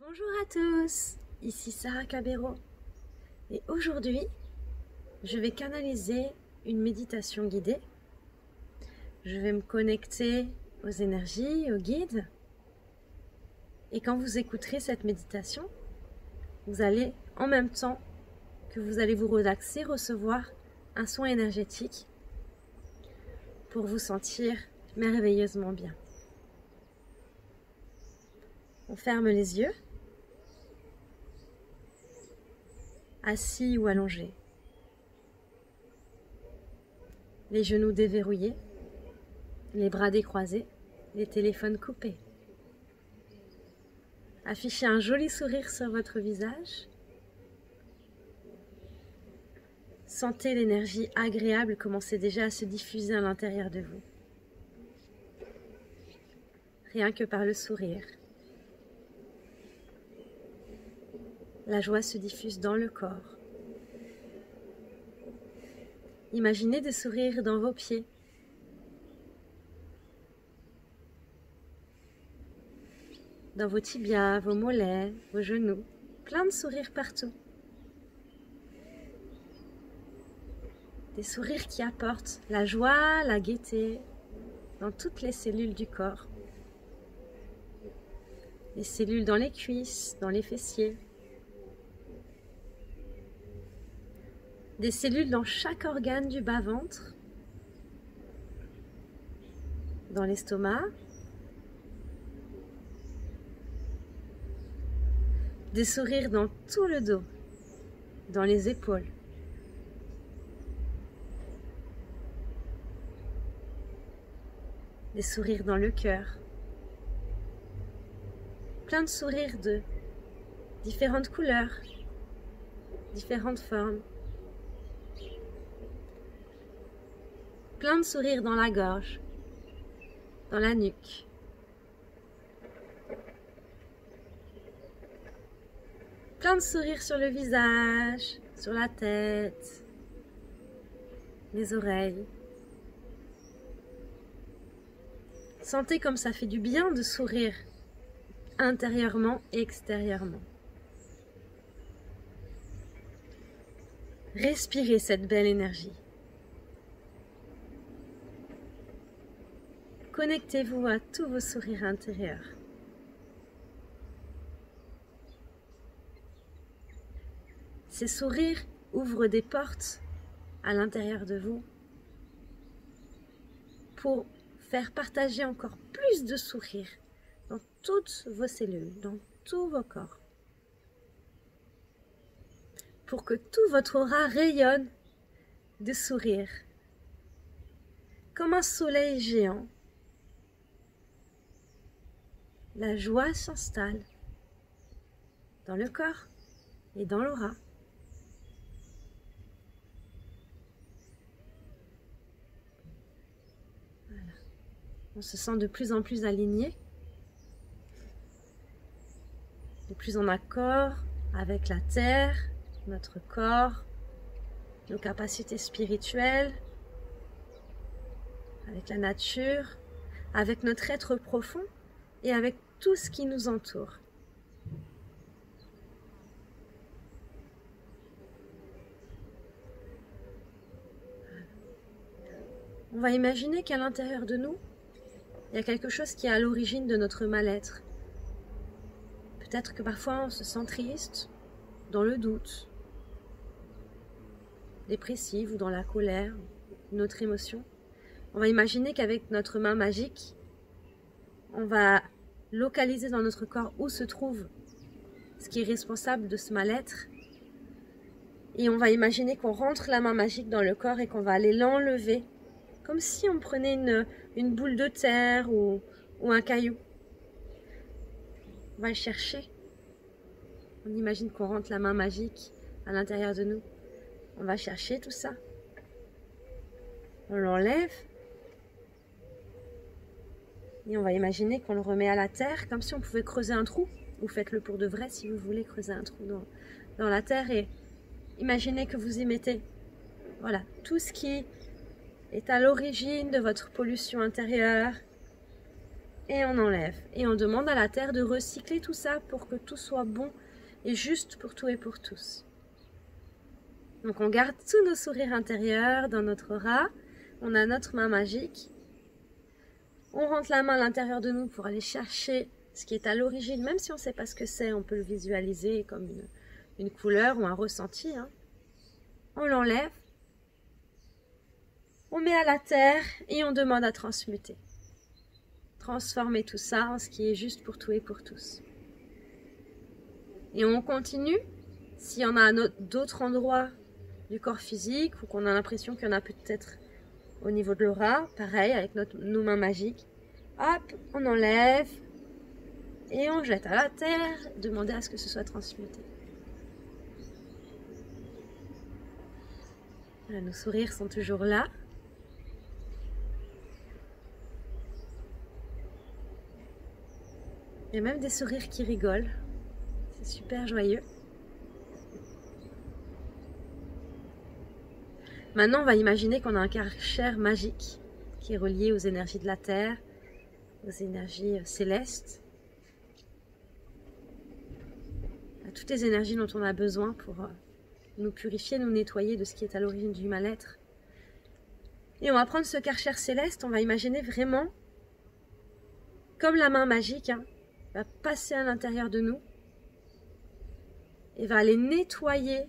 Bonjour à tous, ici Sarah Cabero et aujourd'hui je vais canaliser une méditation guidée. Je vais me connecter aux énergies, aux guides, et quand vous écouterez cette méditation, vous allez en même temps que vous allez vous relaxer, recevoir un soin énergétique pour vous sentir merveilleusement bien. On ferme les yeux, assis ou allongé, les genoux déverrouillés, les bras décroisés, les téléphones coupés. Affichez un joli sourire sur votre visage. Sentez l'énergie agréable commencer déjà à se diffuser à l'intérieur de vous. Rien que par le sourire. La joie se diffuse dans le corps. Imaginez des sourires dans vos pieds. Dans vos tibias, vos mollets, vos genoux. Plein de sourires partout. Des sourires qui apportent la joie, la gaieté dans toutes les cellules du corps. Les cellules dans les cuisses, dans les fessiers. Des cellules dans chaque organe du bas-ventre, dans l'estomac, des sourires dans tout le dos, dans les épaules, des sourires dans le cœur, plein de sourires de différentes couleurs, différentes formes. Plein de sourires dans la gorge, dans la nuque. Plein de sourires sur le visage, sur la tête, les oreilles. Sentez comme ça fait du bien de sourire, intérieurement et extérieurement. Respirez cette belle énergie. Connectez-vous à tous vos sourires intérieurs. Ces sourires ouvrent des portes à l'intérieur de vous pour faire partager encore plus de sourires dans toutes vos cellules, dans tous vos corps. Pour que tout votre aura rayonne de sourires, comme un soleil géant. La joie s'installe dans le corps et dans l'aura. Voilà. On se sent de plus en plus aligné, de plus en accord avec la terre, notre corps, nos capacités spirituelles, avec la nature, avec notre être profond et avec tout ce qui nous entoure. On va imaginer qu'à l'intérieur de nous, il y a quelque chose qui est à l'origine de notre mal-être. Peut-être que parfois on se sent triste, dans le doute, dépressif ou dans la colère, une autre émotion. On va imaginer qu'avec notre main magique, on va localiser dans notre corps où se trouve ce qui est responsable de ce mal-être. Et on va imaginer qu'on rentre la main magique dans le corps et qu'on va aller l'enlever, comme si on prenait une boule de terre ou un caillou. On va le chercher. On imagine qu'on rentre la main magique à l'intérieur de nous. On va chercher tout ça. On l'enlève. Et on va imaginer qu'on le remet à la terre, comme si on pouvait creuser un trou. Vous faites-le pour de vrai si vous voulez creuser un trou dans la terre. Et imaginez que vous y mettez, voilà, tout ce qui est à l'origine de votre pollution intérieure, et on enlève. Et on demande à la Terre de recycler tout ça pour que tout soit bon et juste pour tout et pour tous. Donc on garde tous nos sourires intérieurs dans notre aura. On a notre main magique. On rentre la main à l'intérieur de nous pour aller chercher ce qui est à l'origine. Même si on ne sait pas ce que c'est, on peut le visualiser comme une couleur ou un ressenti. Hein. On l'enlève. On met à la terre et on demande à transmuter. Transformer tout ça en ce qui est juste pour tout et pour tous. Et on continue. S'il y en a d'autres endroits du corps physique ou qu'on a l'impression qu'il y en a peut-être au niveau de l'aura, pareil avec nos mains magiques, hop, on enlève et on jette à la terre, demander à ce que ce soit transmuté. Voilà, nos sourires sont toujours là. Il y a même des sourires qui rigolent, c'est super joyeux. Maintenant, on va imaginer qu'on a un karcher magique qui est relié aux énergies de la Terre, aux énergies célestes, à toutes les énergies dont on a besoin pour nous purifier, nous nettoyer de ce qui est à l'origine du mal-être. Et on va prendre ce karcher céleste, on va imaginer vraiment comme la main magique, hein, va passer à l'intérieur de nous et va aller nettoyer,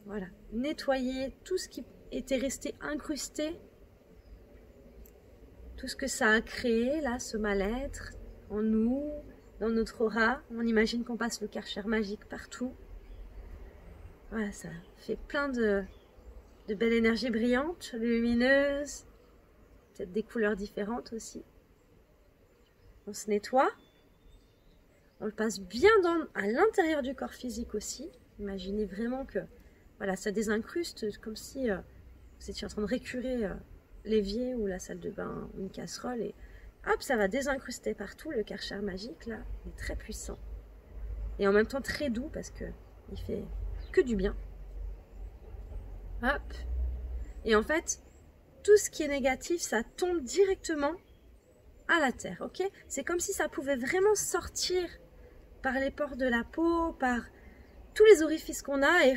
voilà, nettoyer tout ce qui était resté incrusté, tout ce que ça a créé, là, ce mal-être, en nous, dans notre aura. On imagine qu'on passe le karcher magique partout. Voilà, ça fait plein de belles énergies brillantes, lumineuses, peut-être des couleurs différentes aussi. On se nettoie. On le passe bien à l'intérieur du corps physique aussi. Imaginez vraiment que voilà, ça désincruste comme si vous étiez en train de récurer l'évier ou la salle de bain ou une casserole et hop, ça va désincruster partout. Le karcher magique là, il est très puissant et en même temps très doux parce que il fait que du bien. Hop, et en fait tout ce qui est négatif, ça tombe directement à la terre, ok? C'est comme si ça pouvait vraiment sortir par les pores de la peau, par tous les orifices qu'on a et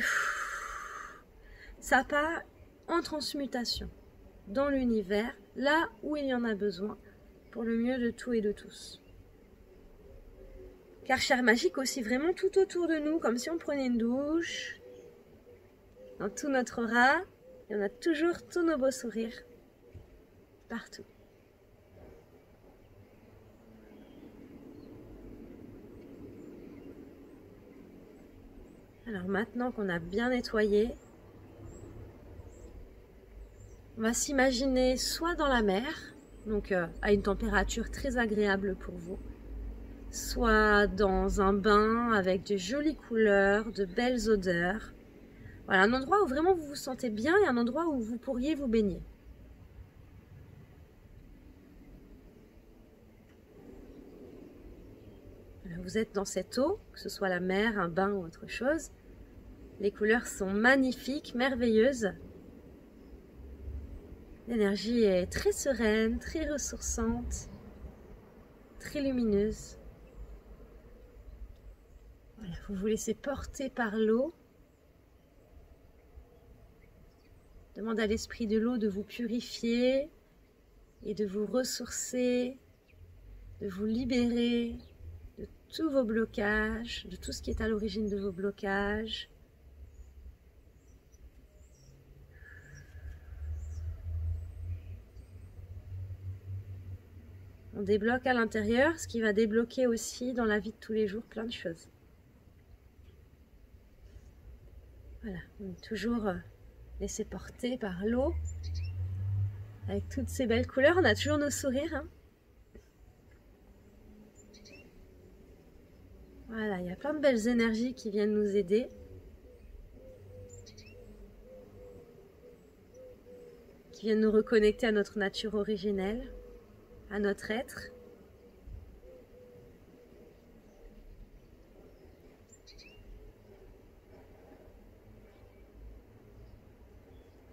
ça part en transmutation dans l'univers, là où il y en a besoin, pour le mieux de tout et de tous. Karcher magique aussi vraiment tout autour de nous, comme si on prenait une douche, dans tout notre aura, et on a toujours tous nos beaux sourires, partout. Alors maintenant qu'on a bien nettoyé, on va s'imaginer soit dans la mer, donc à une température très agréable pour vous, soit dans un bain avec de jolies couleurs, de belles odeurs. Voilà, un endroit où vraiment vous vous sentez bien et un endroit où vous pourriez vous baigner. Voilà, vous êtes dans cette eau, que ce soit la mer, un bain ou autre chose. Les couleurs sont magnifiques, merveilleuses. L'énergie est très sereine, très ressourçante, très lumineuse. Voilà, vous vous laissez porter par l'eau. Demandez à l'esprit de l'eau de vous purifier et de vous ressourcer, de vous libérer de tous vos blocages, de tout ce qui est à l'origine de vos blocages. On débloque à l'intérieur, ce qui va débloquer aussi dans la vie de tous les jours plein de choses. Voilà, on est toujours laissé porter par l'eau. Avec toutes ces belles couleurs, on a toujours nos sourires. Hein. Voilà, il y a plein de belles énergies qui viennent nous aider. Qui viennent nous reconnecter à notre nature originelle. À notre être.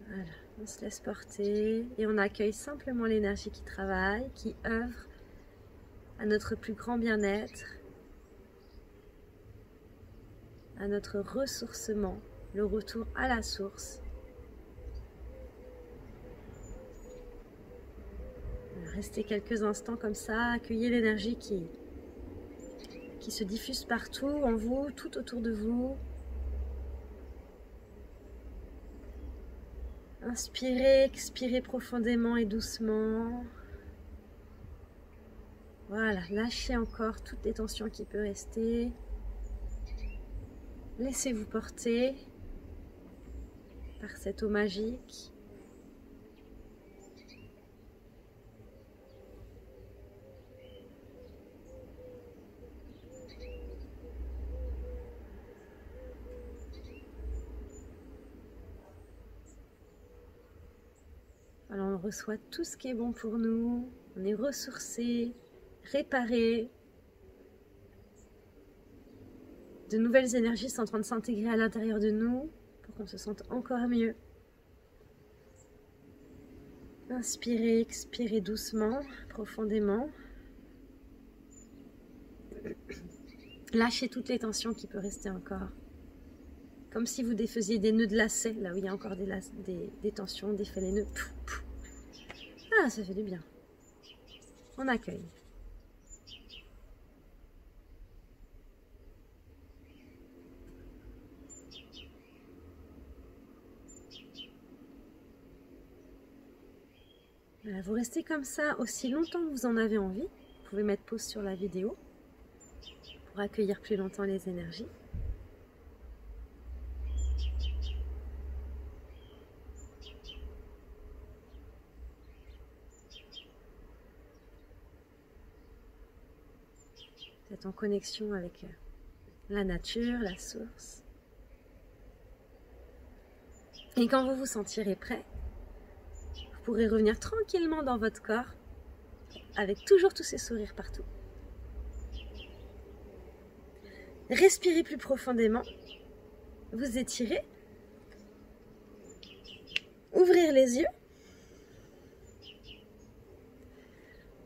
Voilà, on se laisse porter et on accueille simplement l'énergie qui travaille, qui œuvre à notre plus grand bien-être, à notre ressourcement, le retour à la source. Restez quelques instants comme ça, accueillez l'énergie qui se diffuse partout en vous, tout autour de vous. Inspirez, expirez profondément et doucement. Voilà, lâchez encore toutes les tensions qui peuvent rester. Laissez-vous porter par cette eau magique. Alors on reçoit tout ce qui est bon pour nous, on est ressourcé, réparé. De nouvelles énergies sont en train de s'intégrer à l'intérieur de nous pour qu'on se sente encore mieux. Inspirez, expirez doucement, profondément. Lâchez toutes les tensions qui peuvent rester encore. Comme si vous défaisiez des nœuds de lacets, là où il y a encore des tensions, défait les nœuds. Ah, ça fait du bien. On accueille. Voilà, vous restez comme ça aussi longtemps que vous en avez envie. Vous pouvez mettre pause sur la vidéo pour accueillir plus longtemps les énergies. Vous êtes en connexion avec la nature, la source. Et quand vous vous sentirez prêt, vous pourrez revenir tranquillement dans votre corps avec toujours tous ces sourires partout. Respirez plus profondément, vous étirez, ouvrir les yeux.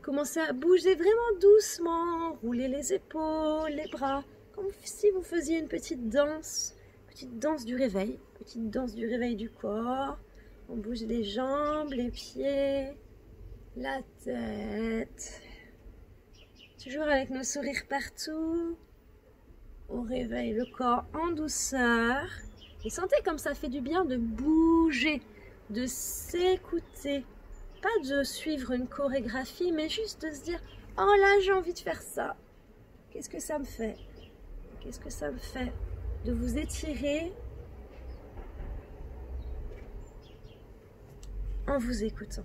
Commencez à bouger vraiment doucement, rouler les épaules, les bras, comme si vous faisiez une petite danse du réveil, petite danse du réveil du corps. On bouge les jambes, les pieds, la tête. Toujours avec nos sourires partout. On réveille le corps en douceur. Et sentez comme ça fait du bien de bouger, de s'écouter. Pas de suivre une chorégraphie, mais juste de se dire « Oh là, j'ai envie de faire ça. Qu'est-ce que ça me fait? Qu'est-ce que ça me fait ?» De vous étirer en vous écoutant.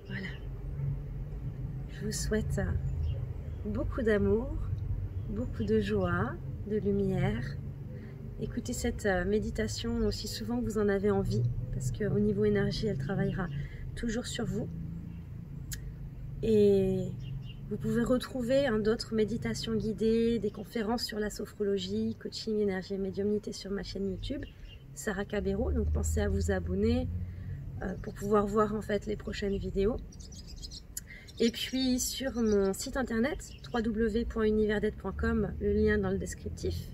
Voilà. Je vous souhaite beaucoup d'amour, beaucoup de joie, de lumière. Écoutez cette méditation aussi souvent que vous en avez envie, parce qu'au niveau énergie, elle travaillera toujours sur vous. Et vous pouvez retrouver d'autres méditations guidées, des conférences sur la sophrologie, coaching, énergie et médiumnité sur ma chaîne YouTube, Sarah Cabero. Donc pensez à vous abonner pour pouvoir voir en fait les prochaines vidéos. Et puis sur mon site internet www.univerdet.com, le lien dans le descriptif.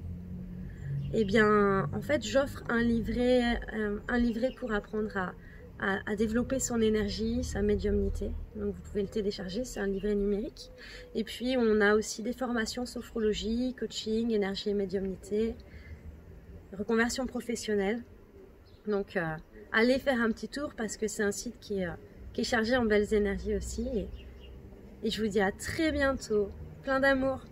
Eh bien, en fait, j'offre un livret pour apprendre à développer son énergie, sa médiumnité. Donc, vous pouvez le télécharger, c'est un livret numérique. Et puis, on a aussi des formations sophrologie, coaching, énergie et médiumnité, reconversion professionnelle. Donc, allez faire un petit tour parce que c'est un site qui est chargé en belles énergies aussi. Et je vous dis à très bientôt. Plein d'amour.